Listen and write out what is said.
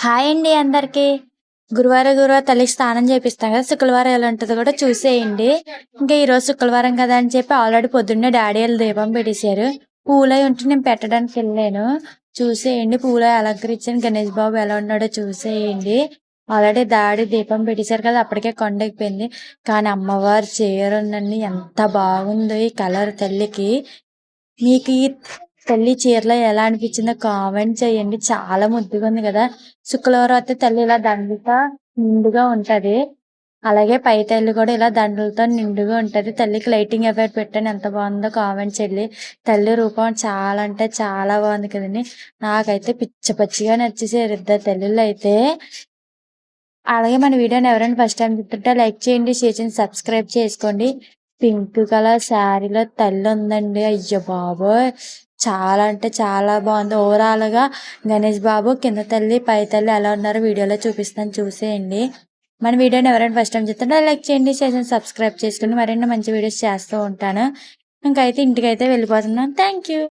Hi అండి అందరికి. గురువారం తల్లికి స్నానం చేపిస్తాం కదా, శుక్రవారం ఎలా ఉంటుందో కూడా చూసేయండి. ఇంకా ఈరోజు శుక్రవారం కదా అని చెప్పి ఆల్రెడీ పొద్దున్నే డాడీ వాళ్ళు దీపం పెట్టేశారు. పూలు అయి ఉంటే నేను పెట్టడానికి వెళ్ళాను. చూసేయండి పూలు అలంకరించాను. గణేష్ బాబు ఎలా ఉన్నాడో చూసేయండి. ఆల్రెడీ డాడీ దీపం పెట్టేశారు కదా, అప్పటికే కొండ ఎక్కిపోయింది. కానీ అమ్మవారి చీర ఉందండి, ఎంత బాగుందో ఈ కలర్ తల్లికి. మీకు ఈ తల్లి చీరలో ఎలా అనిపించిందో కామెంట్ చేయండి. చాలా ముద్దుగా ఉంది కదా. శుక్రవారం అయితే తల్లి ఇలా దండలతో నిండుగా ఉంటది. అలాగే పై తల్లి కూడా ఇలా దండలతో నిండుగా ఉంటది. తల్లికి లైటింగ్ ఎఫెక్ట్ పెట్టాను, ఎంత బాగుందో కామెంట్ చేయండి. తల్లి రూపం చాలా అంటే చాలా బాగుంది కదండి. నాకైతే పిచ్చి పచ్చిగా నచ్చేసారు ఇద్దరు తల్లిళ్ళు అయితే. అలాగే మన వీడియోని ఎవరైనా ఫస్ట్ టైం చూస్తుంటే లైక్ చేయండి, షేర్ చేయండి, సబ్స్క్రైబ్ చేసుకోండి. పింక్ కలర్ శారీలో తల్లి ఉందండి. అయ్యో బాబోయ్, చాలా అంటే చాలా బాగుంది. ఓవరాల్ గా గణేష్ బాబు కింద తల్లి పై తల్లి ఎలా ఉన్నారో వీడియోలో చూపిస్తాను, చూసేయండి. మన వీడియోని ఎవరైనా ఫస్ట్ టైం చూస్తుంటే లైక్ చేయండి, షేర్ చేయండి, సబ్స్క్రైబ్ చేసుకుని మరిన్ని మంచి వీడియోస్ చేస్తూ ఉంటాను. ఇంకైతే ఇంటికైతే వెళ్ళిపోతున్నాను. Thank you.